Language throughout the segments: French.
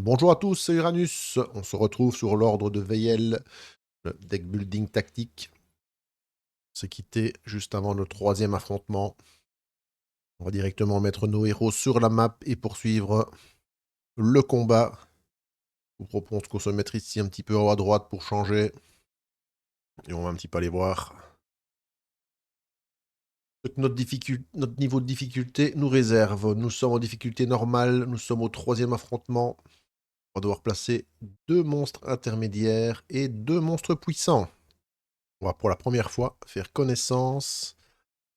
Bonjour à tous, c'est Uranus. On se retrouve sur l'ordre de Veyel, le deck building tactique. On s'est quitté juste avant le troisième affrontement. On va directement mettre nos héros sur la map et poursuivre le combat. Je vous propose qu'on se mette ici un petit peu en haut à droite pour changer. Et on va un petit peu aller voir ce que notre niveau de difficulté nous réserve. Nous sommes en difficulté normale, nous sommes au troisième affrontement. On va devoir placer 2 monstres intermédiaires et 2 monstres puissants. On va pour la première fois faire connaissance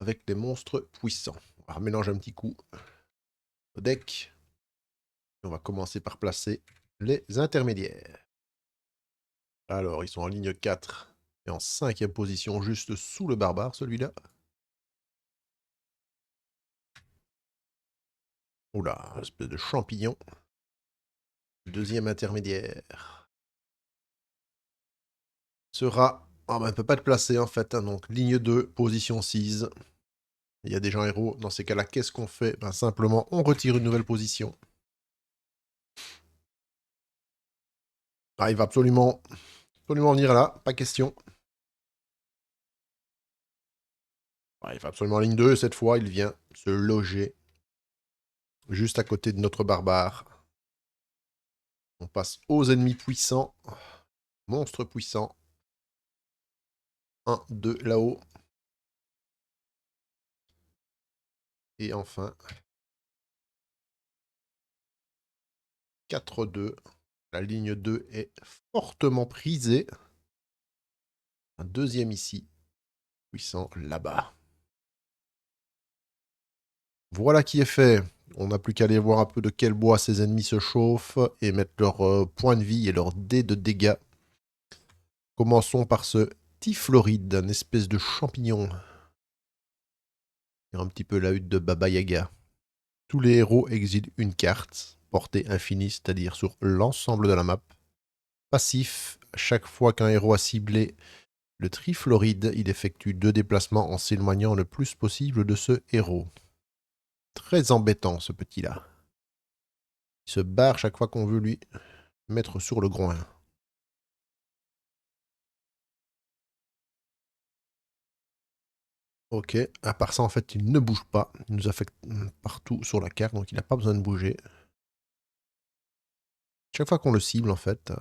avec les monstres puissants. On va mélanger un petit coup au deck. Et on va commencer par placer les intermédiaires. Alors, ils sont en ligne 4 et en 5e position, juste sous le barbare, celui-là. Oula, espèce de champignon. Deuxième intermédiaire sera... Ah ben, elle ne peut pas être placée en fait. Hein, donc, ligne 2, position 6. Il y a déjà un héros. Dans ces cas-là, qu'est-ce qu'on fait? Ben, simplement, on retire une nouvelle position. Ah, il va absolument venir là, pas question. Ah, il va absolument en ligne 2, cette fois, il vient se loger juste à côté de notre barbare. On passe aux ennemis puissants. Monstres puissants. 1, 2 là-haut. Et enfin, 4, 2. La ligne 2 est fortement prisée. Un deuxième ici. Puissant là-bas. Voilà qui est fait. On n'a plus qu'à aller voir un peu de quel bois ces ennemis se chauffent et mettre leur point de vie et leur dés de dégâts. Commençons par ce Typhloride, une espèce de champignon. Un petit peu la hutte de Baba Yaga. Tous les héros exilent une carte, portée infinie, c'est-à-dire sur l'ensemble de la map. Passif, chaque fois qu'un héros a ciblé le Typhloride, il effectue 2 déplacements en s'éloignant le plus possible de ce héros. Très embêtant ce petit-là. Il se barre chaque fois qu'on veut lui mettre sur le groin. Ok, à part ça en fait il ne bouge pas, il nous affecte partout sur la carte donc il n'a pas besoin de bouger. Chaque fois qu'on le cible en fait,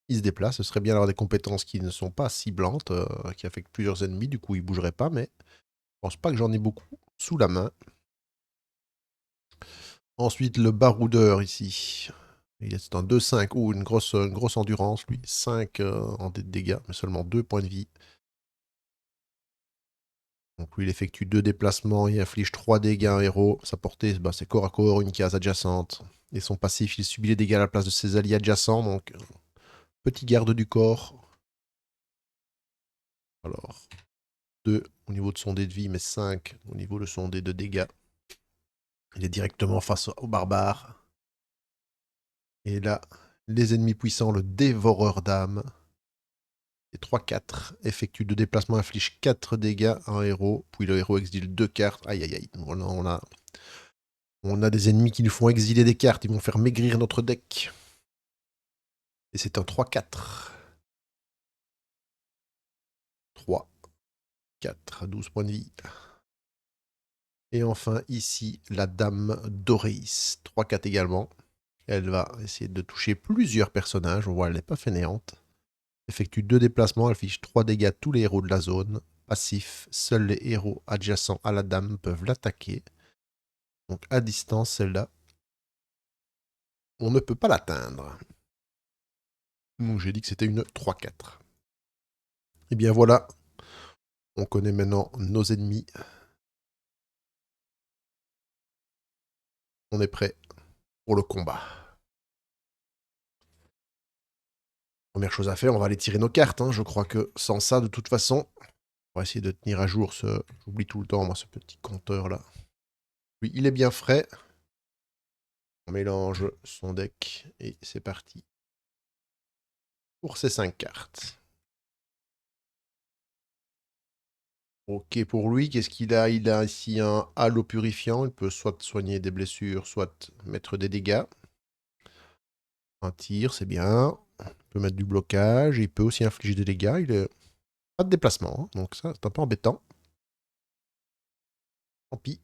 il se déplace. Ce serait bien d'avoir des compétences qui ne sont pas ciblantes, qui affectent plusieurs ennemis, du coup il bougerait pas, mais je pense pas que j'en ai beaucoup sous la main. Ensuite, le baroudeur ici. Il est un 2-5, ou une grosse endurance, lui. 5 en dégâts, mais seulement 2 points de vie. Donc lui, il effectue 2 déplacements, il inflige 3 dégâts à un héros. Sa portée, bah, c'est corps à corps, une case adjacente. Et son passif, il subit les dégâts à la place de ses alliés adjacents, donc petit garde du corps. Alors, 2 au niveau de son dé de vie, mais 5 au niveau de son dé de dégâts. Il est directement face au barbare. Et là, les ennemis puissants, le dévoreur d'âmes. Et 3-4 effectue 2 déplacements, inflige 4 dégâts à un héros. Puis le héros exile 2 cartes. Aïe aïe aïe. Voilà, on a des ennemis qui nous font exiler des cartes. Ils vont faire maigrir notre deck. Et c'est un 3-4. 3, 4, 12 points de vie. Et enfin, ici, la dame d'Oreis. 3-4 également. Elle va essayer de toucher plusieurs personnages. On voit, elle n'est pas fainéante. Effectue 2 déplacements, elle fiche 3 dégâts à tous les héros de la zone. Passif, seuls les héros adjacents à la dame peuvent l'attaquer. Donc à distance, celle-là, on ne peut pas l'atteindre. Donc j'ai dit que c'était une 3-4. Et bien voilà, on connaît maintenant nos ennemis. On est prêt pour le combat. Première chose à faire, on va aller tirer nos cartes. Hein. Je crois que sans ça, de toute façon, on va essayer de tenir à jour ce... J'oublie tout le temps, moi, ce petit compteur-là. Oui, il est bien frais. On mélange son deck et c'est parti pour ces 5 cartes. Ok, pour lui, qu'est-ce qu'il a? Il a ici un halo purifiant. Il peut soit soigner des blessures, soit mettre des dégâts. Un tir, c'est bien. Il peut mettre du blocage. Il peut aussi infliger des dégâts. Il est pas de déplacement, hein, donc ça, c'est un peu embêtant. Tant pis.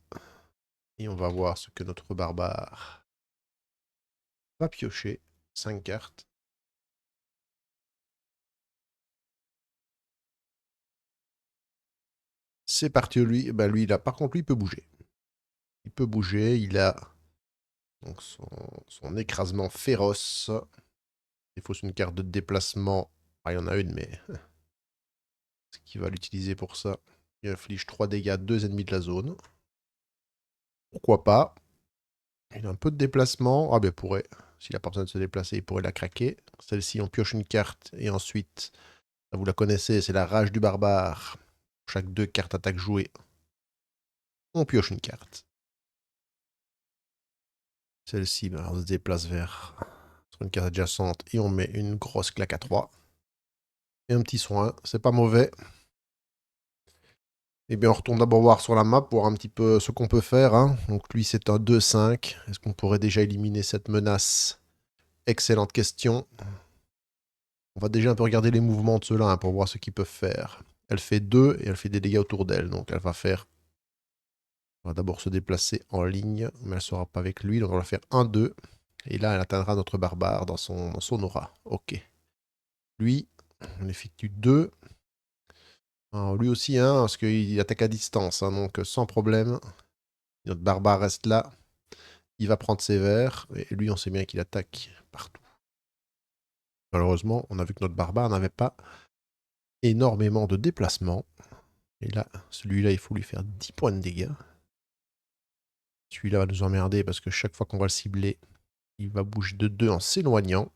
Et on va voir ce que notre barbare va piocher. 5 cartes. C'est parti, lui. Bah, lui, par contre, lui, il peut bouger. Il peut bouger. Il a donc son écrasement féroce. Il faut une carte de déplacement. Ah, il y en a une, mais ce qu'il va l'utiliser pour ça. Il inflige 3 dégâts à 2 ennemis de la zone. Pourquoi pas? Il a un peu de déplacement. Ah ben il pourrait, s'il n'a pas besoin de se déplacer, il pourrait la craquer. Celle-ci, on pioche une carte et ensuite, vous la connaissez, c'est la rage du barbare. Chaque 2 cartes attaque jouées, on pioche une carte. Celle-ci, ben, on se déplace vers sur une carte adjacente et on met une grosse claque à 3. Et un petit soin, c'est pas mauvais. Eh bien, on retourne d'abord voir sur la map, voir un petit peu ce qu'on peut faire, hein. Donc lui, c'est un 2-5. Est-ce qu'on pourrait déjà éliminer cette menace? Excellente question. On va déjà un peu regarder les mouvements de ceux-là, hein, pour voir ce qu'ils peuvent faire. Elle fait 2 et elle fait des dégâts autour d'elle. Donc elle va faire... On va d'abord se déplacer en ligne, mais elle ne sera pas avec lui. Donc on va faire 1-2. Et là, elle atteindra notre barbare dans son aura. Ok. Lui, on effectue 2. Alors, lui aussi, hein, parce qu'il attaque à distance. Hein, donc sans problème. Notre barbare reste là. Il va prendre ses verres. Et lui, on sait bien qu'il attaque partout. Malheureusement, on a vu que notre barbare n'avait pas énormément de déplacement. Et là, celui-là, il faut lui faire 10 points de dégâts. Celui-là va nous emmerder parce que chaque fois qu'on va le cibler, il va bouger de 2 en s'éloignant.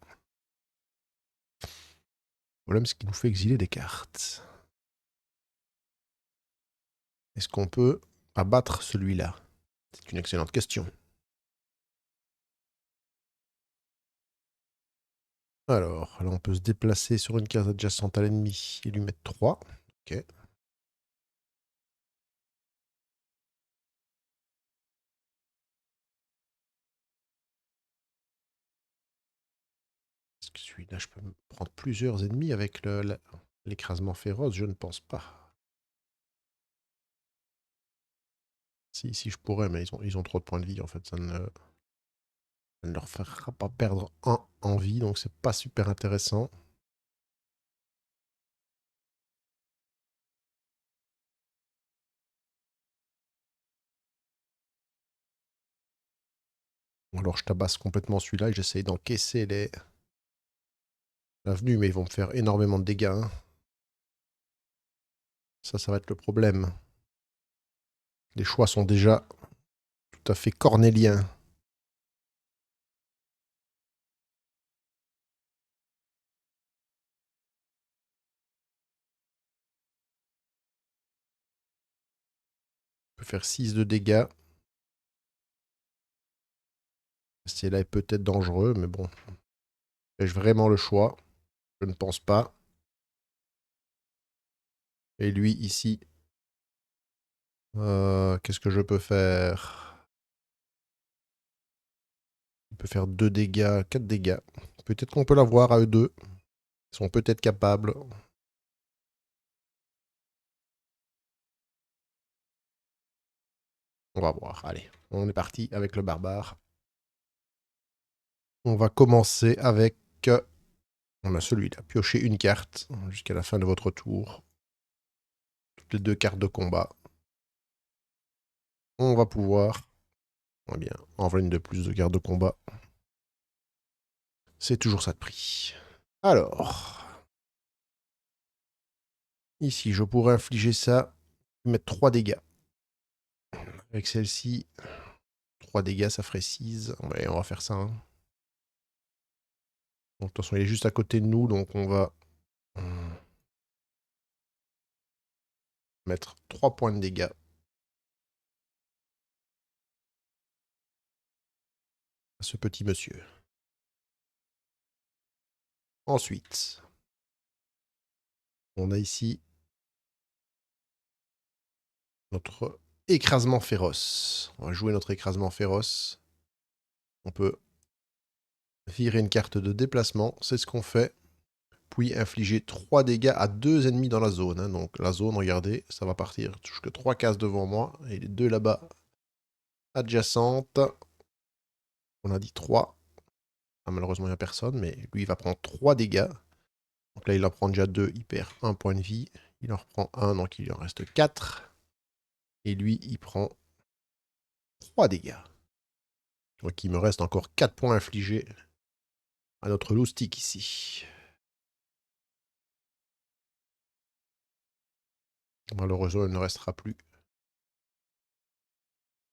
Le problème, c'est qu'il nous fait exiler des cartes. Est-ce qu'on peut abattre celui-là? C'est une excellente question. Alors, là, on peut se déplacer sur une case adjacente à l'ennemi et lui mettre 3. Ok. Est-ce que celui-là, je peux prendre plusieurs ennemis avec l'écrasement féroce? Je ne pense pas. Si, je pourrais, mais ils ont trop de points de vie, en fait. Ça ne leur fera pas perdre un en vie, donc c'est pas super intéressant. Alors je tabasse complètement celui-là et j'essaye d'encaisser l'avenue, mais ils vont me faire énormément de dégâts, hein. Ça va être le problème. Les choix sont déjà tout à fait cornéliens. On peut faire 6 de dégâts. C'est là est peut-être dangereux, mais bon. Ai-je vraiment le choix? Je ne pense pas. Et lui, ici, qu'est-ce que je peux faire? Il peut faire 2 dégâts, 4 dégâts. Peut-être qu'on peut l'avoir à eux deux. Ils sont peut-être capables. On va voir. Allez, on est parti avec le barbare. On va commencer avec... on a celui-là. Piochez une carte jusqu'à la fin de votre tour. Toutes les 2 cartes de combat. On va pouvoir... eh bien, envoyer une de plus de cartes de combat. C'est toujours ça de prix. Alors... ici, je pourrais infliger ça. Mettre 3 dégâts. Avec celle-ci, 3 dégâts, ça ferait 6. Ouais, on va faire ça, hein. Donc, de toute façon, il est juste à côté de nous, donc on va... mettre 3 points de dégâts. À ce petit monsieur. Ensuite, on a ici notre écrasement féroce. On va jouer notre écrasement féroce. On peut Virer une carte de déplacement, c'est ce qu'on fait. Puis infliger 3 dégâts à 2 ennemis dans la zone, hein. Donc la zone, regardez, ça va partir jusque 3 cases devant moi. Et les deux là-bas, adjacentes. On a dit 3. Ah, malheureusement, il n'y a personne, mais lui, il va prendre 3 dégâts. Donc là, il en prend déjà 2, il perd 1 point de vie. Il en reprend 1, donc il en reste 4. Et lui, il prend 3 dégâts. Donc il me reste encore 4 points infligés à notre loustic ici. Malheureusement, il ne restera plus.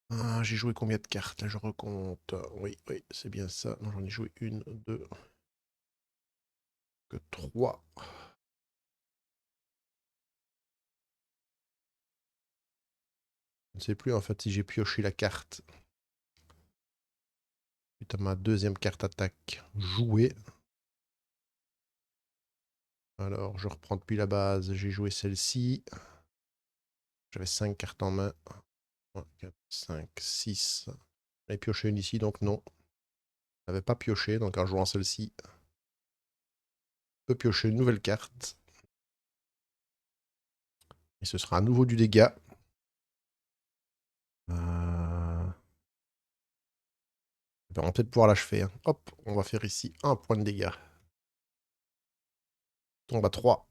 Ah, j'ai joué combien de cartes? Là, je recompte. Oui, oui, c'est bien ça. Non, j'en ai joué 1, 2, que 3. Je ne sais plus en fait si j'ai pioché la carte. Putain, ma deuxième carte attaque jouée. Alors, je reprends depuis la base. J'ai joué celle-ci. J'avais 5 cartes en main. 1, 4, 5, 6. J'avais pioché une ici, donc non. Je n'avais pas pioché, donc en jouant celle-ci, je peux piocher une nouvelle carte. Et ce sera à nouveau du dégât. On va peut-être pouvoir l'achever, hein. Hop, on va faire ici un point de dégâts. Tombe à 3.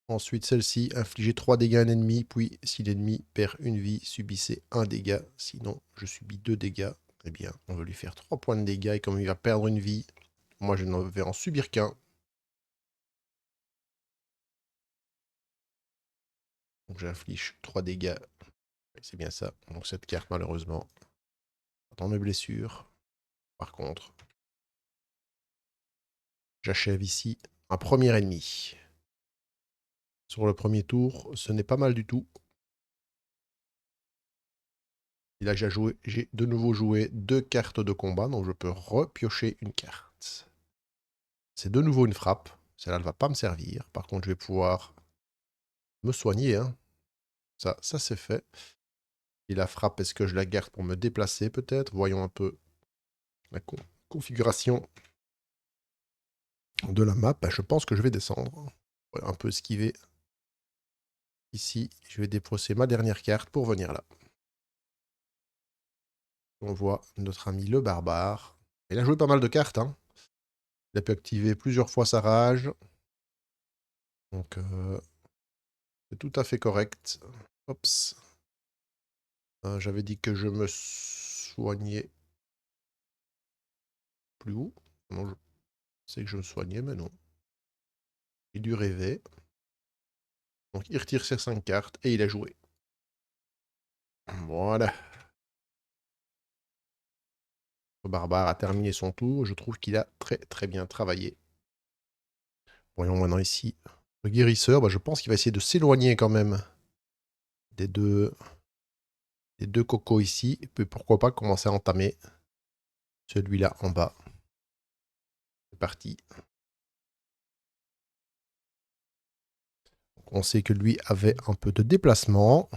Ensuite, celle-ci, infligez 3 dégâts à un ennemi, puis si l'ennemi perd une vie, subissez un dégât. Sinon, je subis 2 dégâts. Eh bien, on va lui faire 3 points de dégâts, et comme il va perdre une vie, moi je ne vais en subir qu'un. Donc j'inflige 3 dégâts. C'est bien ça. Donc cette carte, malheureusement, dans mes blessures. Par contre, j'achève ici un premier ennemi. Sur le premier tour, ce n'est pas mal du tout. Et là, j'ai de nouveau joué 2 cartes de combat, donc je peux repiocher une carte. C'est de nouveau une frappe. Celle-là ne va pas me servir. Par contre, je vais pouvoir me soigner, hein. Ça c'est fait. Et la frappe, est-ce que je la garde pour me déplacer peut-être? Voyons un peu la configuration de la map. Je pense que je vais descendre. Ouais, un peu esquiver. Ici, je vais déposer ma dernière carte pour venir là. On voit notre ami le barbare. Il a joué pas mal de cartes, hein. Il a pu activer plusieurs fois sa rage. Donc, c'est tout à fait correct. Oups. J'avais dit que je me soignais plus haut. Non, je sais que je me soignais, mais non. Il dû rêver. Donc, il retire ses 5 cartes et il a joué. Voilà. Le barbare a terminé son tour. Je trouve qu'il a très très bien travaillé. Voyons maintenant ici. Le guérisseur, bah, je pense qu'il va essayer de s'éloigner quand même des deux, des deux cocos ici. Et puis pourquoi pas commencer à entamer celui-là en bas. C'est parti. On sait que lui avait un peu de déplacement.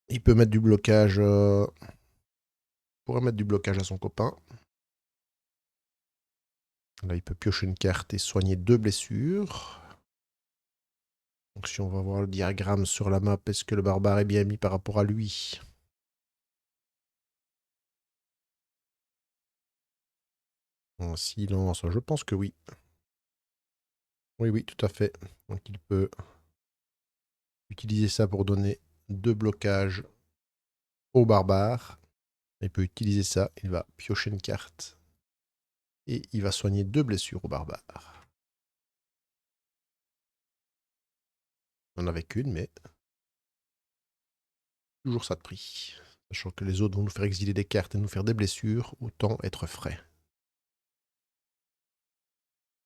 Il peut mettre du blocage. Pourrait mettre du blocage à son copain. Là, il peut piocher une carte et soigner 2 blessures. Donc si on va voir le diagramme sur la map, est-ce que le barbare est bien mis par rapport à lui? En silence, je pense que oui. Oui, oui, tout à fait. Donc il peut utiliser ça pour donner 2 blocages au barbare. Il peut utiliser ça, il va piocher une carte. Et il va soigner 2 blessures au barbare. On n'en avait qu'une, mais toujours ça de prix. Sachant que les autres vont nous faire exiler des cartes et nous faire des blessures, autant être frais.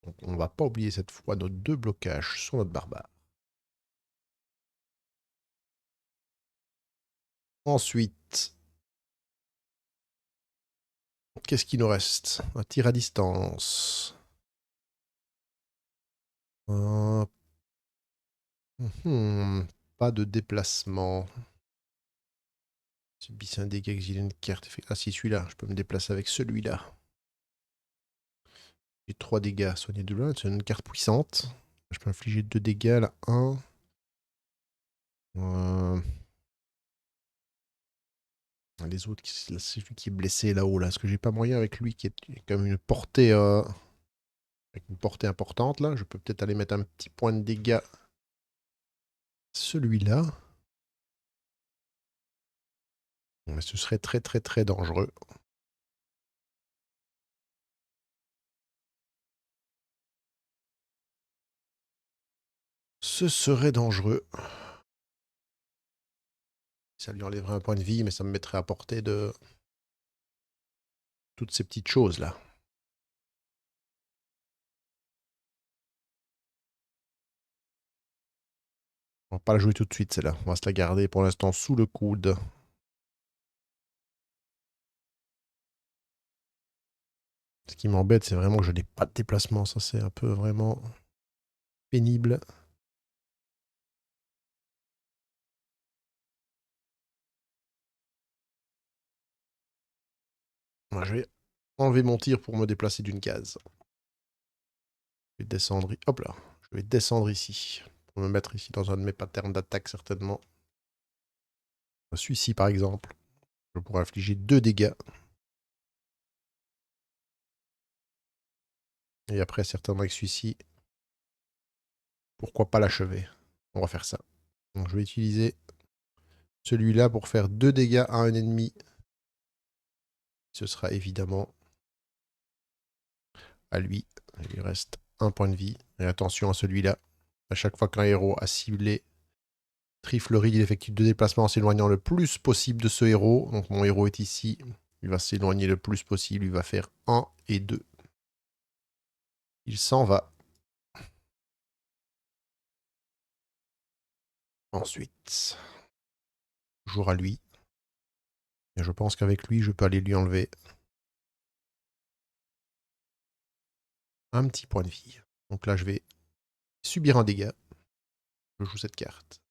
Donc on ne va pas oublier cette fois nos 2 blocages sur notre barbare. Ensuite, qu'est-ce qui nous reste? Un tir à distance. Euh, pas de déplacement. Subissez un dégât, exilez une carte. Ah si, celui-là, je peux me déplacer avec celui-là. J'ai 3 dégâts, soigner de loin, c'est une carte puissante. Je peux infliger 2 dégâts, là, 1. Les autres, c'est celui qui est blessé là-haut, là. Est-ce que j'ai pas moyen avec lui qui est comme une portée, avec une portée importante, là? Je peux peut-être aller mettre un petit point de dégâts. Celui-là. Mais ce serait très très très dangereux. Ce serait dangereux. Ça lui enlèverait un point de vie, mais ça me mettrait à portée de toutes ces petites choses-là. On va pas la jouer tout de suite, celle-là. On va se la garder pour l'instant sous le coude. Ce qui m'embête, c'est vraiment que je n'ai pas de déplacement. Ça, c'est un peu vraiment pénible. Moi, je vais enlever mon tir pour me déplacer d'une case. Je vais descendre. Hop là. Je vais descendre ici. Pour me mettre ici dans un de mes patterns d'attaque, certainement. Celui-ci, par exemple. Je pourrais infliger 2 dégâts. Et après, certainement avec celui-ci, pourquoi pas l'achever? On va faire ça. Donc, je vais utiliser celui-là pour faire 2 dégâts à un ennemi. Ce sera évidemment à lui. Il lui reste un point de vie. Et attention à celui-là. À chaque fois qu'un héros a ciblé Trifleurie, il effectue 2 déplacements en s'éloignant le plus possible de ce héros. Donc mon héros est ici. Il va s'éloigner le plus possible. Il va faire 1 et 2. Il s'en va. Ensuite, toujours à lui. Et je pense qu'avec lui, je peux aller lui enlever un petit point de vie. Donc là, je vais subir un dégât. Je joue cette carte.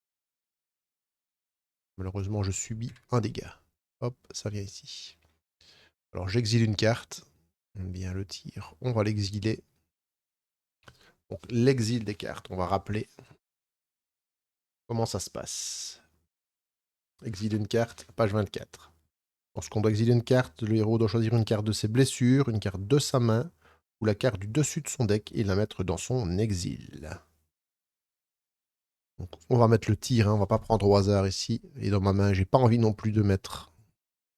Malheureusement, je subis un dégât. Hop, ça vient ici. Alors, j'exile une carte. Bien le tir. On va l'exiler. Donc, l'exil des cartes. On va rappeler comment ça se passe. Exile une carte, page 24. Lorsqu'on doit exiler une carte, le héros doit choisir une carte de ses blessures, une carte de sa main, ou la carte du dessus de son deck et la mettre dans son exil. Donc, on va mettre le tir, hein, on va pas prendre au hasard ici. Et dans ma main, j'ai pas envie non plus de mettre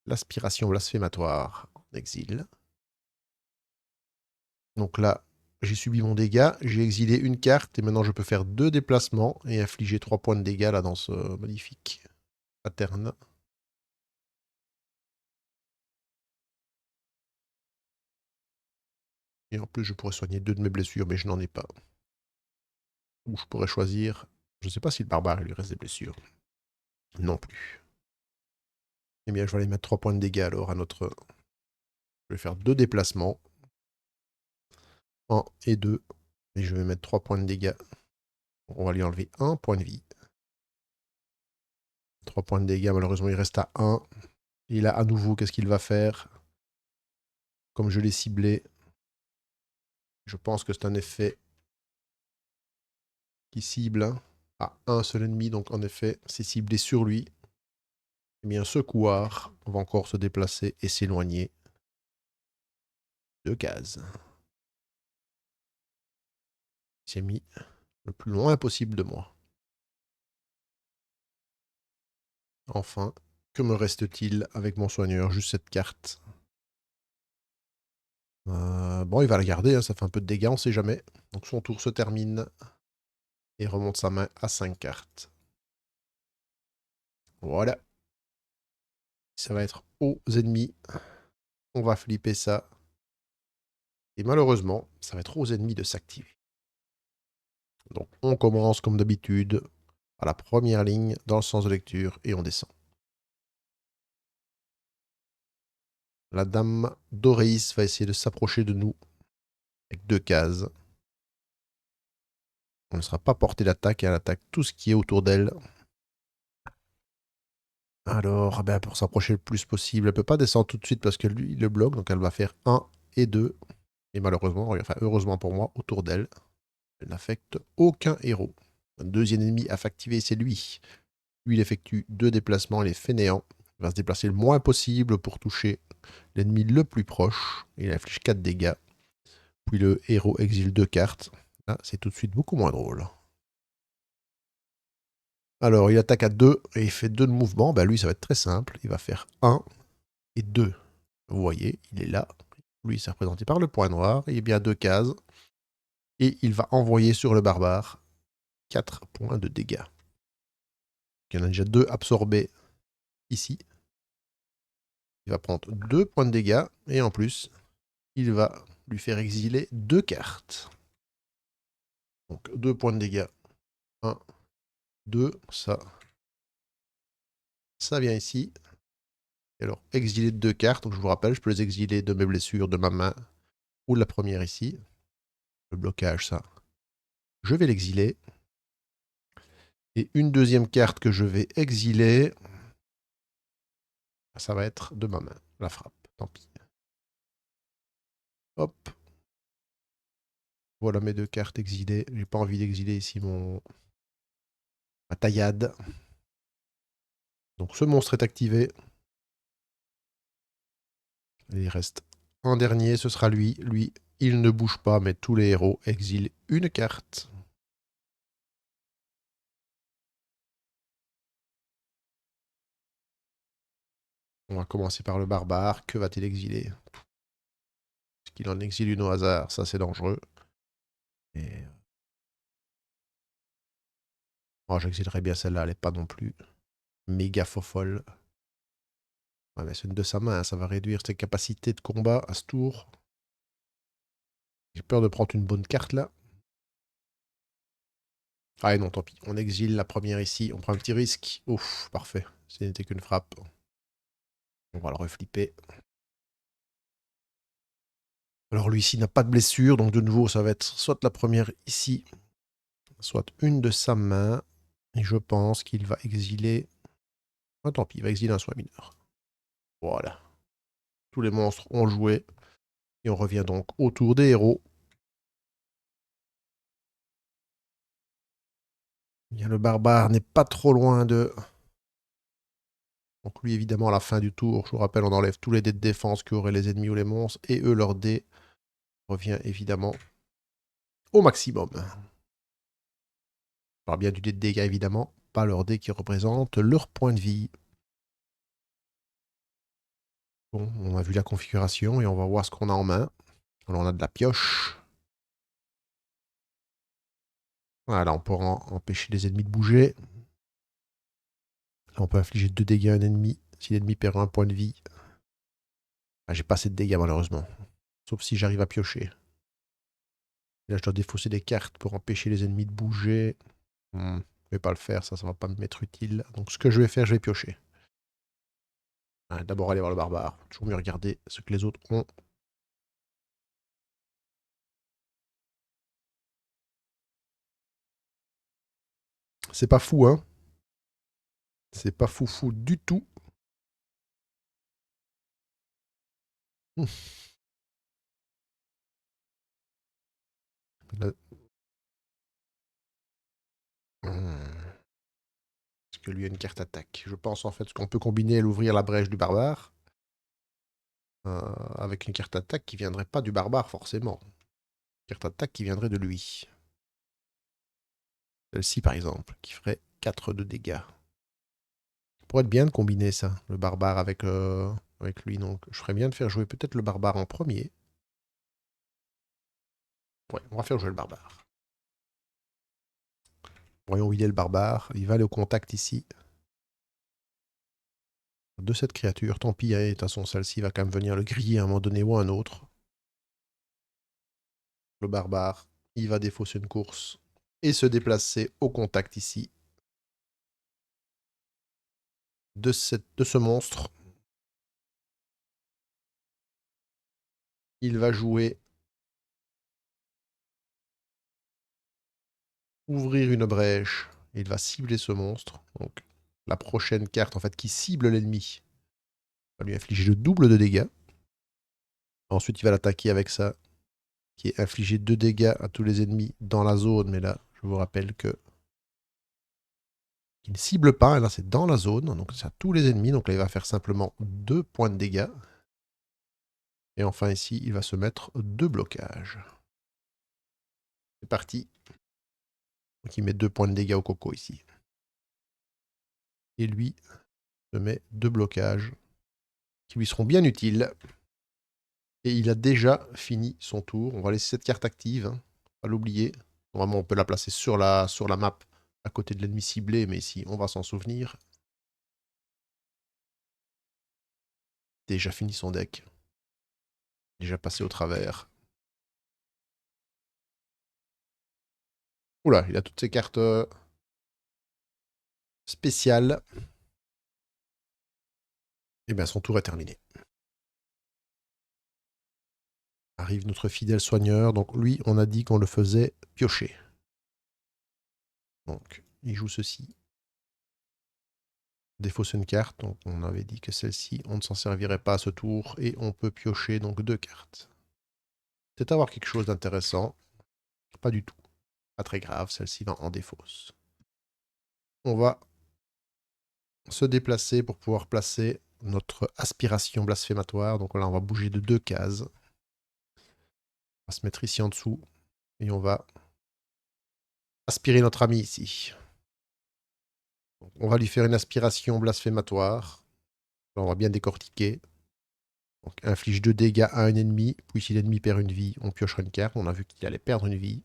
l'aspiration blasphématoire en exil. Donc là, j'ai subi mon dégât, j'ai exilé une carte et maintenant je peux faire 2 déplacements et infliger 3 points de dégâts là dans ce magnifique pattern. Et en plus, je pourrais soigner 2 de mes blessures, mais je n'en ai pas. Ou je pourrais choisir... Je ne sais pas si le barbare, il lui reste des blessures. Non plus. Eh bien, je vais aller mettre 3 points de dégâts alors à notre... Je vais faire 2 déplacements. 1 et 2. Et je vais mettre 3 points de dégâts. On va lui enlever 1 point de vie. 3 points de dégâts, malheureusement, il reste à 1. Et là, à nouveau, qu'est-ce qu'il va faire? Comme je l'ai ciblé, je pense que c'est un effet qui cible à un seul ennemi. Donc, en effet, c'est ciblé sur lui. Eh bien, ce couard va encore se déplacer et s'éloigner de cases. Il s'est mis le plus loin possible de moi. Enfin, que me reste-t-il avec mon soigneur? Juste cette carte. Bon, il va la garder, hein, ça fait un peu de dégâts, on sait jamais. Donc son tour se termine et remonte sa main à 5 cartes. Voilà. Ça va être aux ennemis. On va flipper ça. Et malheureusement, ça va être aux ennemis de s'activer. Donc on commence comme d'habitude à la première ligne dans le sens de lecture et on descend. La dame d'Oreis va essayer de s'approcher de nous avec 2 cases. On ne sera pas porté d'attaque et elle attaque tout ce qui est autour d'elle. Alors, ben, pour s'approcher le plus possible, elle ne peut pas descendre tout de suite parce que lui, il le bloque. Donc, elle va faire 1 et 2. Et malheureusement, enfin, heureusement pour moi, autour d'elle, elle n'affecte aucun héros. Un deuxième ennemi à activé, c'est lui. Lui, il effectue 2 déplacements, il est fainéant. Il va se déplacer le moins possible pour toucher l'ennemi le plus proche. Il inflige 4 dégâts. Puis le héros exile 2 cartes. Là, c'est tout de suite beaucoup moins drôle. Alors, il attaque à 2 et il fait 2 de mouvement. Ben, lui, ça va être très simple. Il va faire 1 et 2. Vous voyez, il est là. Lui, c'est représenté par le point noir. Il est bien 2 cases. Et il va envoyer sur le barbare 4 points de dégâts. Il y en a déjà 2 absorbés ici. Il va prendre 2 points de dégâts. Et en plus, il va lui faire exiler 2 cartes. Donc 2 points de dégâts. 1, 2, ça vient ici. Et alors, exiler 2 cartes. Donc je vous rappelle, je peux les exiler de mes blessures, de ma main, ou de la première ici. Le blocage, ça. Je vais l'exiler. Et une deuxième carte que je vais exiler, ça va être de ma main. La frappe, tant pis. Hop. Voilà mes 2 cartes exilées. J'ai pas envie d'exiler ici ma taillade. Donc ce monstre est activé. Et il reste un dernier, ce sera lui. Lui, il ne bouge pas, mais tous les héros exilent une carte. On va commencer par le barbare. Que va-t-il exiler? Est-ce qu'il en exile une au hasard? Ça, c'est dangereux. Et... oh, j'exilerai bien celle-là, elle n'est pas non plus méga fofolle. Ouais, mais c'est une de sa main, hein, ça va réduire ses capacités de combat à ce tour. J'ai peur de prendre une bonne carte là. Ah et non, tant pis. On exile la première ici, on prend un petit risque. Ouf, parfait. Ce n'était qu'une frappe. On va le reflipper. Alors lui ici n'a pas de blessure, donc de nouveau ça va être soit la première ici, soit une de sa main. Et je pense qu'il va exiler... ah tant pis, il va exiler un soin mineur. Voilà. Tous les monstres ont joué. Et on revient donc au tour des héros. Bien, le barbare n'est pas trop loin de... donc lui, évidemment, à la fin du tour, je vous rappelle, on enlève tous les dés de défense qu'auraient les ennemis ou les monstres. Et eux, leur dé revient évidemment au maximum. Je parle bien du dé de dégâts, évidemment. Pas leur dé qui représente leur point de vie. Bon, on a vu la configuration et on va voir ce qu'on a en main. Alors, on a de la pioche. Voilà, on pourra empêcher les ennemis de bouger. Là, on peut infliger 2 dégâts à un ennemi si l'ennemi perd un point de vie. Ah, j'ai pas assez de dégâts, malheureusement. Sauf si j'arrive à piocher. Et là, je dois défausser des cartes pour empêcher les ennemis de bouger. Je ne vais pas le faire, ça va pas me m'être utile. Donc, ce que je vais faire, je vais piocher. D'abord, aller voir le barbare. Toujours mieux regarder ce que les autres ont. C'est pas fou, hein? C'est pas foufou du tout. Hum. Là- Parce que lui a une carte attaque. Je pense en fait qu'on peut combiner l'ouvrir la brèche du barbare avec une carte attaque qui viendrait pas du barbare forcément. Une carte attaque qui viendrait de lui. Celle-ci par exemple, qui ferait 4 de dégâts. Ça pourrait être bien de combiner ça, le barbare avec lui. Donc je ferais bien de faire jouer peut-être le barbare en premier. Ouais, on va faire jouer le barbare. Voyons où il est le barbare. Il va aller au contact ici. De cette créature, tant pis, hein, de toute façon celle-ci va quand même venir le griller à un moment donné ou à un autre. Le barbare, il va défausser une course et se déplacer au contact ici de ce monstre. Il va jouer ouvrir une brèche. Il va cibler ce monstre. Donc la prochaine carte en fait, qui cible l'ennemi va lui infliger le double de dégâts. Ensuite, il va l'attaquer avec ça, qui est infliger 2 dégâts à tous les ennemis dans la zone. Mais là, je vous rappelle que il ne cible pas, et là c'est dans la zone, donc c'est à tous les ennemis. Donc là, il va faire simplement 2 points de dégâts. Et enfin ici, il va se mettre 2 blocages. C'est parti. Donc il met 2 points de dégâts au coco ici. Et lui se met 2 blocages qui lui seront bien utiles. Et il a déjà fini son tour. On va laisser cette carte active, hein. Pas l'oublier. Normalement, on peut la placer sur la map à côté de l'ennemi ciblé, mais ici, on va s'en souvenir. Déjà fini son deck. Déjà passé au travers. Oula, il a toutes ses cartes spéciales. Et bien, son tour est terminé. Arrive notre fidèle soigneur. Donc lui, on a dit qu'on le faisait piocher. Donc, il joue ceci. Défausse une carte. Donc, on avait dit que celle-ci, on ne s'en servirait pas à ce tour. Et on peut piocher donc 2 cartes. C'est avoir quelque chose d'intéressant. Pas du tout. Pas très grave, celle-ci va en défausse. On va se déplacer pour pouvoir placer notre aspiration blasphématoire. Donc là, on va bouger de 2 cases. On va se mettre ici en dessous. Et on va aspirer notre ami ici. Donc, on va lui faire une aspiration blasphématoire. Là, on va bien décortiquer. Donc, inflige 2 dégâts à un ennemi. Puis si l'ennemi perd une vie, on piochera une carte. On a vu qu'il allait perdre une vie.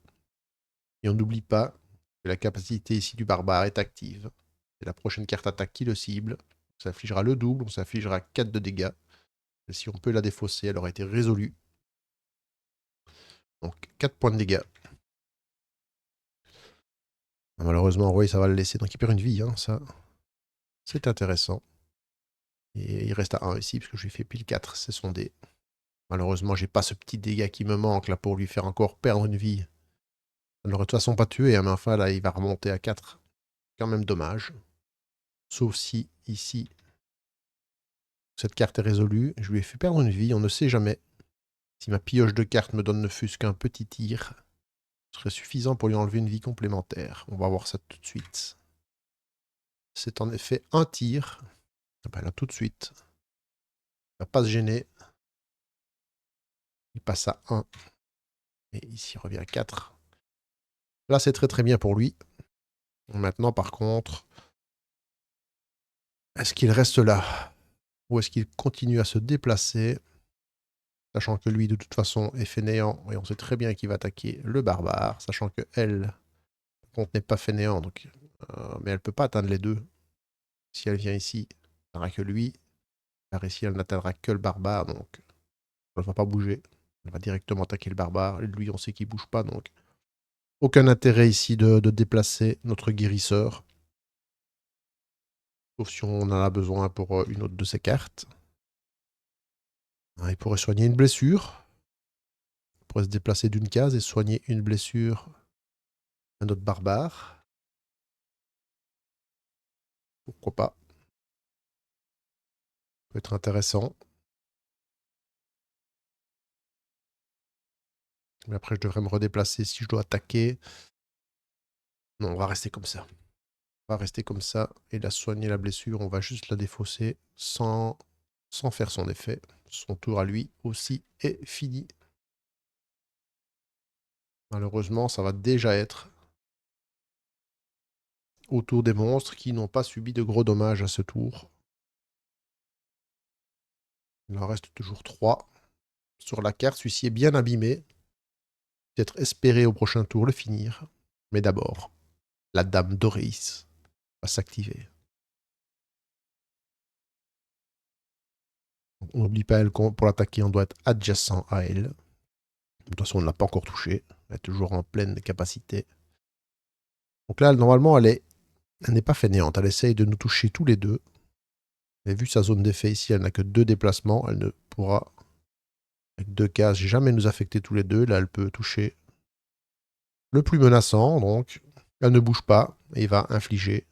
Et on n'oublie pas que la capacité ici du barbare est active. C'est la prochaine carte attaque qui le cible. Ça infligera le double, on s'infligera 4 de dégâts. Et si on peut la défausser, elle aura été résolue. Donc 4 points de dégâts. Malheureusement, Roy, ça va le laisser. Donc il perd une vie, hein, ça. C'est intéressant. Et il reste à 1 ici, parce que je lui fais pile 4, c'est son dé. Malheureusement, j'ai pas ce petit dégât qui me manque là pour lui faire encore perdre une vie. Ça ne l'aurait de toute façon pas tué, hein, mais enfin là, il va remonter à 4. Quand même dommage. Sauf si, ici, cette carte est résolue. Je lui ai fait perdre une vie, on ne sait jamais. Si ma pioche de cartes me donne ne fût-ce qu'un petit tir, ce serait suffisant pour lui enlever une vie complémentaire. On va voir ça tout de suite. C'est en effet un tir. Ah ben là, tout de suite. Il ne va pas se gêner. Il passe à 1. Et ici, il revient à 4. Là, c'est très très bien pour lui. Maintenant, par contre, est-ce qu'il reste là? Ou est-ce qu'il continue à se déplacer? Sachant que lui, de toute façon, est fainéant. Et on sait très bien qu'il va attaquer le barbare. Sachant que elle, par contre, n'est pas fainéant. Donc, mais elle ne peut pas atteindre les deux. Si elle vient ici, elle n'aura que lui. Car ici, elle n'atteindra que le barbare. Donc, elle ne va pas bouger. Elle va directement attaquer le barbare. Et lui, on sait qu'il ne bouge pas. Donc, aucun intérêt ici de déplacer notre guérisseur. Sauf si on en a besoin pour une autre de ses cartes. Il pourrait soigner une blessure. Il pourrait se déplacer d'une case et soigner une blessure à notre barbare. Pourquoi pas? Ça peut être intéressant. Mais après, je devrais me redéplacer si je dois attaquer. Non, on va rester comme ça. On va rester comme ça et la soigner la blessure. On va juste la défausser sans faire son effet. Son tour à lui aussi est fini. Malheureusement, ça va déjà être au tour des monstres qui n'ont pas subi de gros dommages à ce tour. Il en reste toujours 3 sur la carte. Celui-ci est bien abîmé. Peut-être espérer au prochain tour le finir. Mais d'abord, la dame d'Oreis va s'activer. On n'oublie pas elle, pour l'attaquer, on doit être adjacent à elle. De toute façon, on ne l'a pas encore touchée. Elle est toujours en pleine capacité. Donc là, normalement, elle n'est pas fainéante. Elle essaye de nous toucher tous les deux. Mais vu sa zone d'effet ici, elle n'a que 2 déplacements. Elle ne pourra, avec 2 cases, jamais nous affecter tous les deux. Là, elle peut toucher le plus menaçant. Donc, elle ne bouge pas et va infliger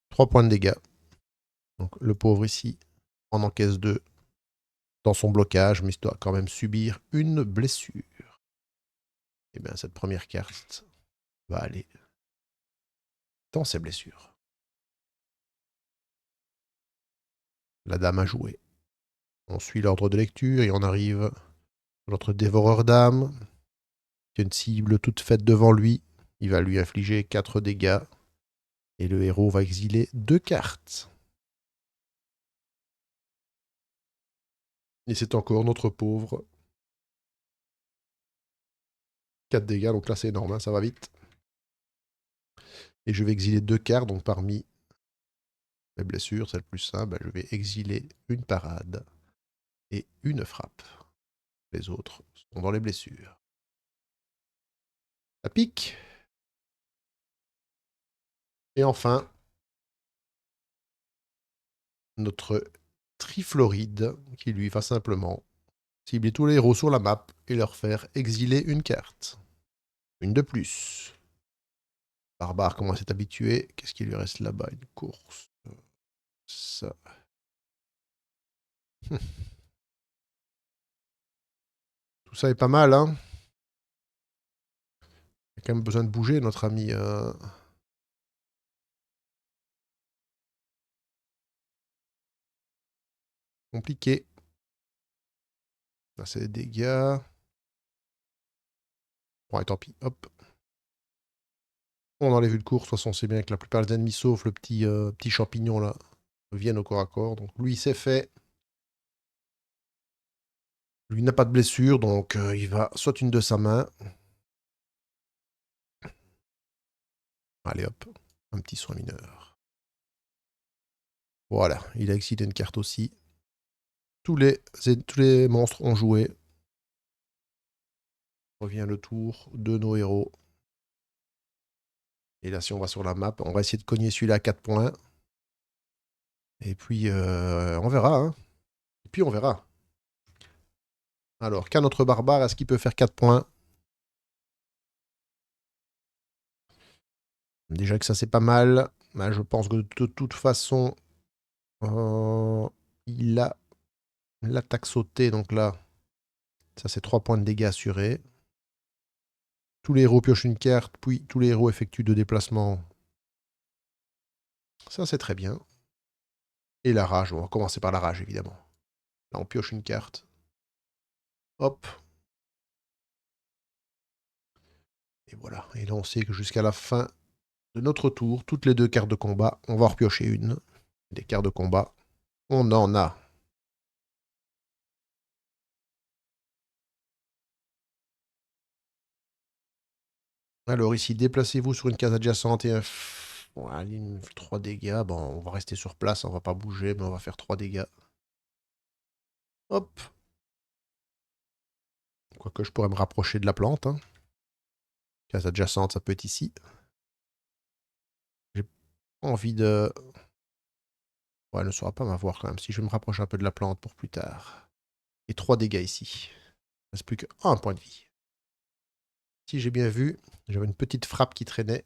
3 points de dégâts. Donc le pauvre ici en encaisse 2 dans son blocage, mais il doit quand même subir une blessure. Et bien cette première carte va aller dans ses blessures. La dame a joué. On suit l'ordre de lecture et on arrive à notre dévoreur d'âme, qui a une cible toute faite devant lui. Il va lui infliger 4 dégâts. Et le héros va exiler 2 cartes. Et c'est encore notre pauvre. 4 dégâts, donc là c'est énorme, hein, ça va vite. Et je vais exiler 2 cartes, donc parmi les blessures, c'est le plus simple, je vais exiler une parade et une frappe. Les autres sont dans les blessures. Ça pique. Et enfin, notre Trifloride, qui lui va simplement cibler tous les héros sur la map et leur faire exiler une carte. Une de plus. Barbare commence à s'être habitué. Qu'est-ce qui lui reste là-bas? Une course. Ça. Tout ça est pas mal, hein. Il a quand même besoin de bouger, notre ami. Compliqué. Là, c'est des dégâts. Ouais, tant pis. Hop. On enlève une course. De toute façon, c'est bien que la plupart des ennemis, sauf le petit champignon là, viennent au corps à corps. Donc lui, c'est fait. Lui n'a pas de blessure, donc il va soit une de sa main. Allez hop. Un petit soin mineur. Voilà. Il a excité une carte aussi. Tous les monstres ont joué. Revient le tour de nos héros. Et là, si on va sur la map, on va essayer de cogner celui-là à 4 points. Et puis, on verra. Hein. Et puis, on verra. Alors, qu'a notre barbare? Est-ce qu'il peut faire 4 points? Déjà que ça, c'est pas mal. Bah, je pense que de toute façon, euh, il a l'attaque sautée. Donc là, ça, c'est 3 points de dégâts assurés. Tous les héros piochent une carte, puis tous les héros effectuent 2 déplacements. Ça, c'est très bien. Et la rage. On va commencer par la rage, évidemment. Là, on pioche une carte. Hop. Et voilà. Et là, on sait que jusqu'à la fin de notre tour, toutes les 2 cartes de combat, on va en repiocher une. Des cartes de combat, on en a. Alors ici, déplacez-vous sur une case adjacente et bon, allez, 3 dégâts. Bon, on va rester sur place, on va pas bouger, mais on va faire 3 dégâts. Hop. Quoique je pourrais me rapprocher de la plante. Hein. Case adjacente, ça peut être ici. J'ai envie de... Ouais, elle ne saura pas m'avoir quand même. Si je vais me rapprocher un peu de la plante pour plus tard. Et 3 dégâts ici. Il ne reste plus qu'un point de vie. Si j'ai bien vu, j'avais une petite frappe qui traînait.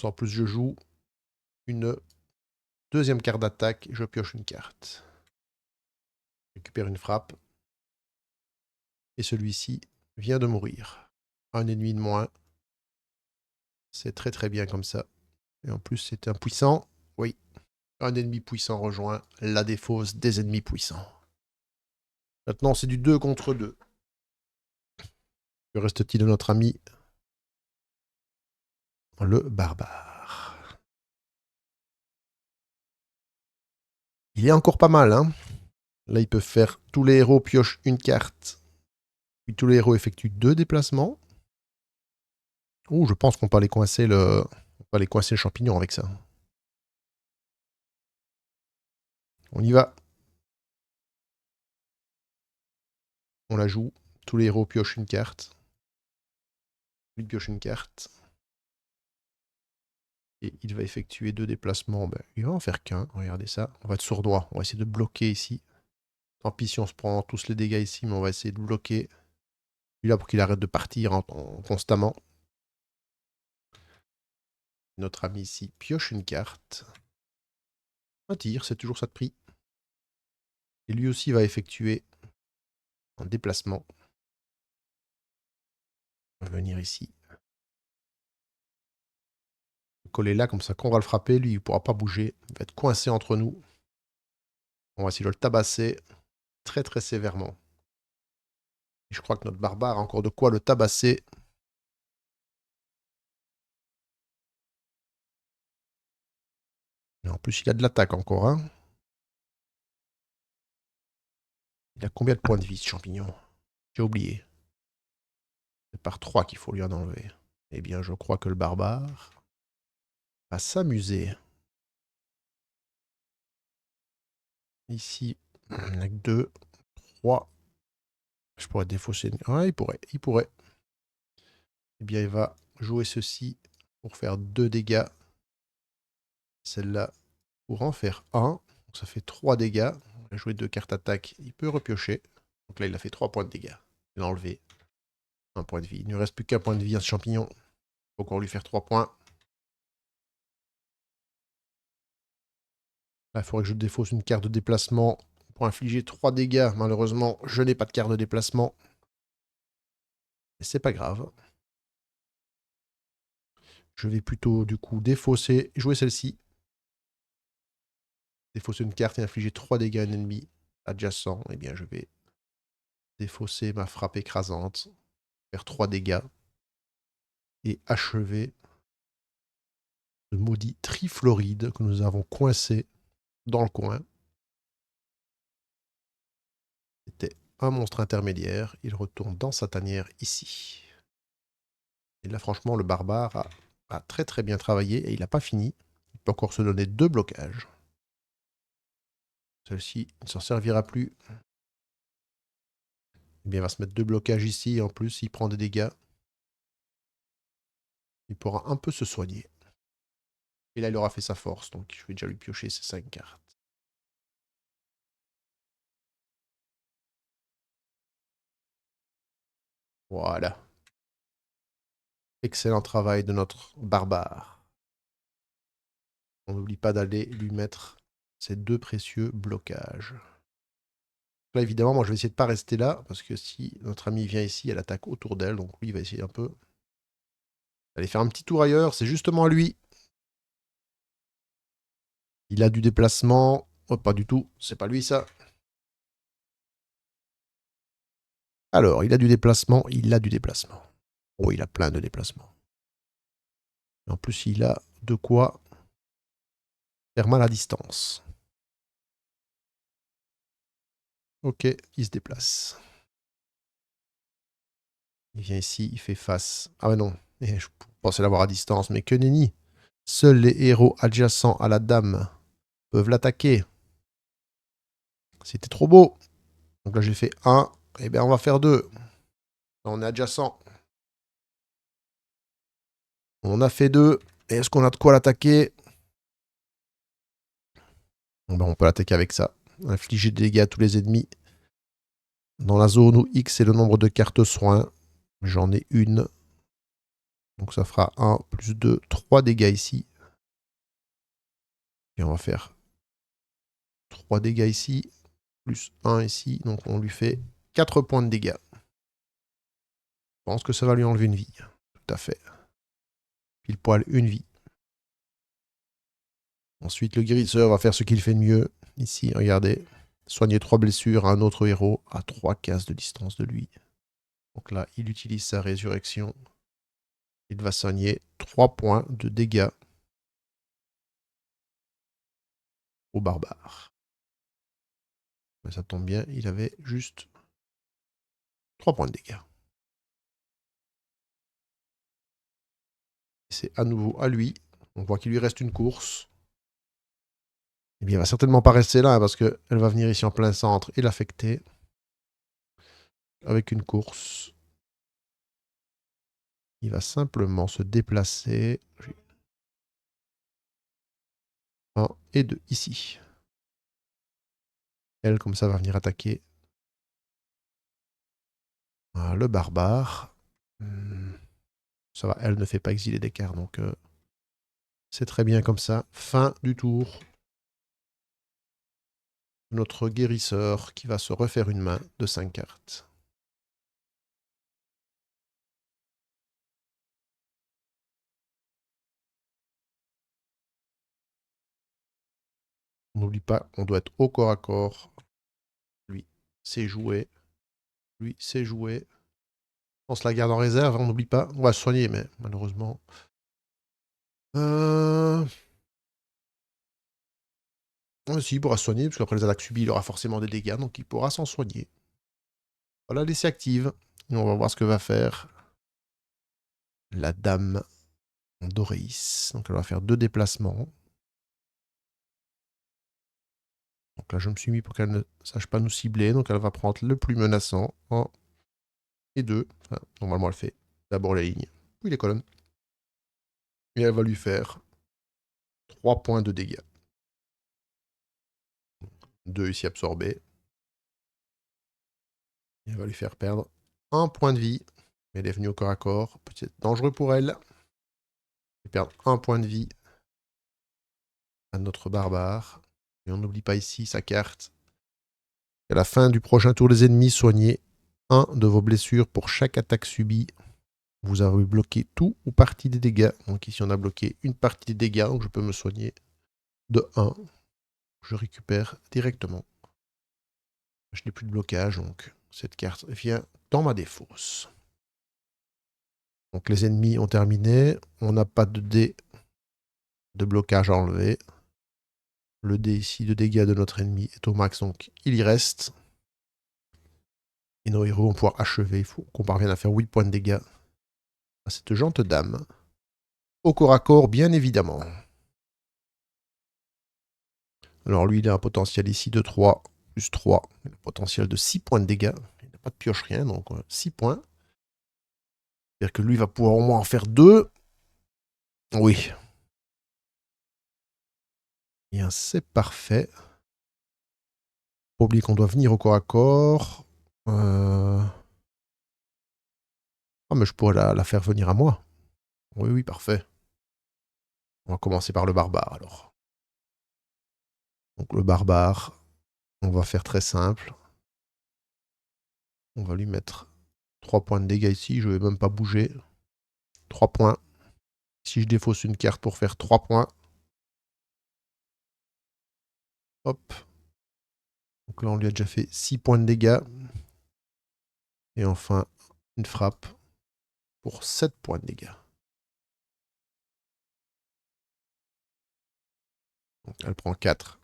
En plus, je joue une deuxième carte d'attaque. Je pioche une carte. Je récupère une frappe. Et celui-ci vient de mourir. Un ennemi de moins. C'est très très bien comme ça. Et en plus, c'est un puissant. Oui. Un ennemi puissant rejoint la défausse des ennemis puissants. Maintenant, c'est du 2 contre 2. Que reste-t-il de notre ami le barbare? Il est encore pas mal, hein. Là, il peut faire tous les héros piochent une carte. Puis tous les héros effectuent 2 déplacements. Ouh, je pense qu'on peut aller coincer le champignon avec ça. On y va. On la joue. Tous les héros piochent une carte. Lui pioche une carte. Et il va effectuer 2 déplacements. Ben, il va en faire qu'un. Regardez ça. On va être sournois. On va essayer de bloquer ici. Tant pis si on se prend tous les dégâts ici, mais on va essayer de bloquer. Lui là pour qu'il arrête de partir constamment. Notre ami ici pioche une carte. Un tir, c'est toujours ça de prix. Et lui aussi va effectuer un déplacement. On va venir ici. Coller là, comme ça, quand on va le frapper, lui, il ne pourra pas bouger. Il va être coincé entre nous. On va essayer de le tabasser très très sévèrement. Et je crois que notre barbare a encore de quoi le tabasser. Et en plus, il a de l'attaque encore, hein. Il a combien de points de vie, ce champignon? J'ai oublié. C'est par 3 qu'il faut lui en enlever. Eh bien, je crois que le barbare va s'amuser. Ici, il n'y en a que 2, 3. Je pourrais défausser. Ouais, il pourrait. Il pourrait. Eh bien, il va jouer ceci pour faire 2 dégâts. Celle-là pour en faire 1. Donc, ça fait 3 dégâts. Il a joué 2 cartes attaque. Il peut repiocher. Donc là, il a fait 3 points de dégâts. Il a enlevé un point de vie. Il ne reste plus qu'un point de vie à ce champignon. Il faut encore lui faire 3 points. Là, il faudrait que je défausse une carte de déplacement pour infliger 3 dégâts. Malheureusement, je n'ai pas de carte de déplacement. Mais c'est pas grave. Je vais plutôt, du coup, défausser, jouer celle-ci. Défausser une carte et infliger 3 dégâts à un ennemi adjacent. Eh bien, je vais défausser ma frappe écrasante, faire 3 dégâts et achever le maudit Trifloride que nous avons coincé dans le coin. C'était un monstre intermédiaire. Il retourne dans sa tanière ici. Et là, franchement, le barbare a très très bien travaillé et il n'a pas fini. Il peut encore se donner 2 blocages. Celle-ci ne s'en servira plus. Eh bien, il va se mettre 2 blocages ici. Et en plus, il prend des dégâts. Il pourra un peu se soigner. Et là, il aura fait sa force. Donc, je vais déjà lui piocher ses 5 cartes. Voilà. Excellent travail de notre barbare. On n'oublie pas d'aller lui mettre ces 2 précieux blocages. Là, évidemment, moi, je vais essayer de ne pas rester là, parce que si notre ami vient ici, elle attaque autour d'elle, donc lui, il va essayer un peu d'aller faire un petit tour ailleurs. C'est justement lui. Il a du déplacement. Oh, pas du tout. C'est pas lui, ça. Alors, il a du déplacement. Il a du déplacement. Oh, il a plein de déplacements. En plus, il a de quoi faire mal à distance. Ok, il se déplace. Il vient ici, il fait face. Ah ouais non, je pensais l'avoir à distance, mais que nenni. Seuls les héros adjacents à la dame peuvent l'attaquer. C'était trop beau. Donc là j'ai fait 1, et bien on va faire 2. On est adjacent. On a fait 2. Est-ce qu'on a de quoi l'attaquer? Bon, ben, on peut l'attaquer avec ça. Infliger des dégâts à tous les ennemis. Dans la zone où X est le nombre de cartes soins, j'en ai une. Donc ça fera 1 plus 2, 3 dégâts ici. Et on va faire 3 dégâts ici, plus 1 ici. Donc on lui fait 4 points de dégâts. Je pense que ça va lui enlever une vie. Tout à fait. Pile poil une vie. Ensuite, le guérisseur va faire ce qu'il fait de mieux. Ici, regardez. Soigner 3 blessures à un autre héros à 3 cases de distance de lui. Donc là, il utilise sa résurrection. Il va soigner 3 points de dégâts au barbare. Mais ça tombe bien, il avait juste 3 points de dégâts. C'est à nouveau à lui. On voit qu'il lui reste une course. Eh bien, il va certainement pas rester là, hein, parce qu'elle va venir ici en plein centre et l'affecter. Avec une course. Il va simplement se déplacer. 1 et 2 ici. Elle, comme ça, va venir attaquer le barbare. Ça va, elle ne fait pas exiler d'écart, donc C'est très bien comme ça. Fin du tour. Notre guérisseur qui va se refaire une main de 5 cartes. On n'oublie pas, on doit être au corps à corps. Lui, c'est joué. Lui, c'est joué. On se la garde en réserve, hein, on n'oublie pas. On va se soigner, mais malheureusement. Si, il pourra se soigner, parce qu'après les attaques subies, il aura forcément des dégâts, donc il pourra s'en soigner. On va la laisser active. Et on va voir ce que va faire la dame d'Oreis. Donc elle va faire 2 déplacements. Donc là, je me suis mis pour qu'elle ne sache pas nous cibler. Donc elle va prendre le plus menaçant. 1 et 2. Enfin, normalement, elle fait d'abord les lignes, puis les colonnes. Et elle va lui faire 3 points de dégâts. 2 ici absorbés. Et elle va lui faire perdre 1 point de vie. Elle est venue au corps à corps. Peut-être dangereux pour elle. Et perdre 1 point de vie à notre barbare. Et on n'oublie pas ici sa carte. À la fin du prochain tour des ennemis, soignez 1 de vos blessures pour chaque attaque subie. Vous avez bloqué tout ou partie des dégâts. Donc ici, on a bloqué une partie des dégâts. Donc je peux me soigner de 1. Je récupère directement. Je n'ai plus de blocage. Donc cette carte vient dans ma défausse. Donc les ennemis ont terminé. On n'a pas de dé de blocage à enlever. Le dé ici de dégâts de notre ennemi est au max. Donc il y reste. Et nos héros vont pouvoir achever. Il faut qu'on parvienne à faire 8 points de dégâts à cette gente dame. Au corps à corps, bien évidemment. Alors lui, il a un potentiel ici de 3, plus 3. Il a un potentiel de 6 points de dégâts. Il n'a pas de pioche, rien, donc 6 points. C'est-à-dire que lui va pouvoir au moins en faire 2. Oui. Bien, c'est parfait. Pas oublier qu'on doit venir au corps à corps. Ah, mais je pourrais la faire venir à moi. Oui, oui, parfait. On va commencer par le barbare, alors. Donc le barbare, on va faire très simple. On va lui mettre 3 points de dégâts ici. Je ne vais même pas bouger. 3 points. Si je défausse une carte pour faire 3 points. Hop. Donc là, on lui a déjà fait 6 points de dégâts. Et enfin, une frappe pour 7 points de dégâts. Donc elle prend 4.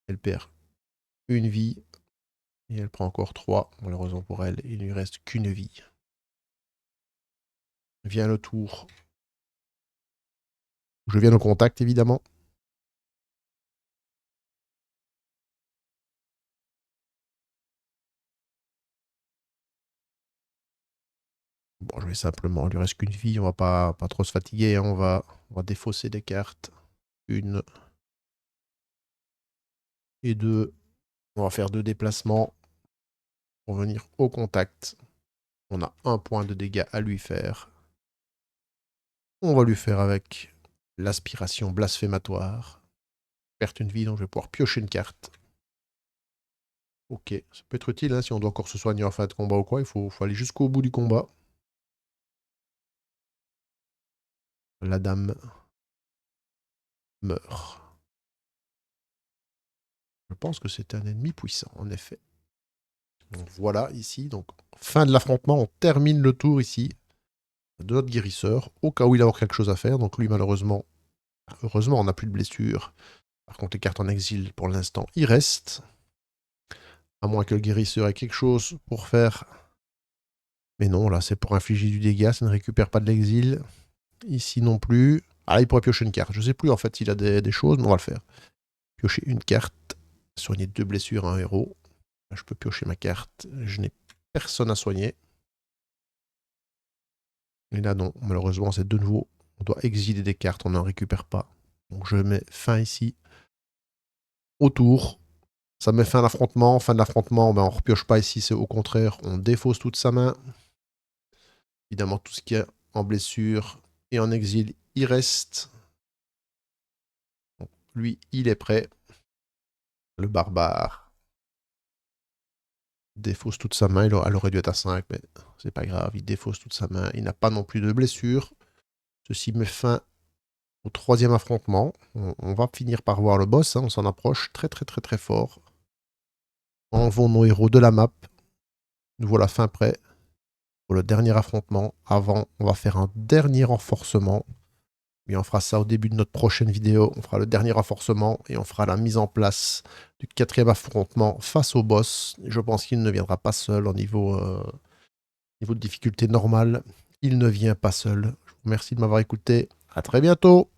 Elle perd une vie. Et elle prend encore 3. Malheureusement pour elle, il ne lui reste qu'une vie. Vient le tour. Je viens au contact, évidemment. Bon, je vais simplement... Il lui reste qu'une vie. On va pas trop se fatiguer. Hein. On va défausser des cartes. 1 et 2. On va faire 2 déplacements pour venir au contact. On a 1 point de dégâts à lui faire. On va lui faire avec l'aspiration blasphématoire. Perte une vie, donc je vais pouvoir piocher une carte. Ok, ça peut être utile hein, si on doit encore se soigner en fin de combat ou quoi. Il faut aller jusqu'au bout du combat. La dame meurt. Je pense que c'est un ennemi puissant, en effet. Donc voilà, ici, donc fin de l'affrontement. On termine le tour ici de notre guérisseur, au cas où il a encore quelque chose à faire. Donc lui, malheureusement, heureusement, on n'a plus de blessure. Par contre, les cartes en exil, pour l'instant, il reste. À moins que le guérisseur ait quelque chose pour faire. Mais non, là, c'est pour infliger du dégât. Ça ne récupère pas de l'exil. Ici non plus. Ah, il pourrait piocher une carte. Je ne sais plus, en fait, s'il a des choses, mais on va le faire. Piocher une carte. Soigner 2 blessures à un héros. Là, je peux piocher ma carte. Je n'ai personne à soigner. Et là, non. Malheureusement, c'est de nouveau. On doit exiler des cartes. On n'en récupère pas. Donc, je mets fin ici. Au tour. Ça met fin à l'affrontement. Fin de l'affrontement, ben, on ne repioche pas ici. C'est au contraire, on défausse toute sa main. Évidemment, tout ce qui est en blessure, Et en exil, il reste. Lui, il est prêt. Le barbare défausse toute sa main. Elle aurait dû être à 5, mais c'est pas grave. Il défausse toute sa main. Il n'a pas non plus de blessure. Ceci met fin au 3e affrontement. On va finir par voir le boss. Hein. On s'en approche très très très très fort. Enlevons nos héros de la map. Nous voilà fin prêt pour le dernier affrontement. Avant, on va faire un dernier renforcement. Et on fera ça au début de notre prochaine vidéo. On fera le dernier renforcement et on fera la mise en place du 4e affrontement face au boss. Je pense qu'il ne viendra pas seul au niveau de difficulté normale. Il ne vient pas seul. Je vous remercie de m'avoir écouté. À très bientôt.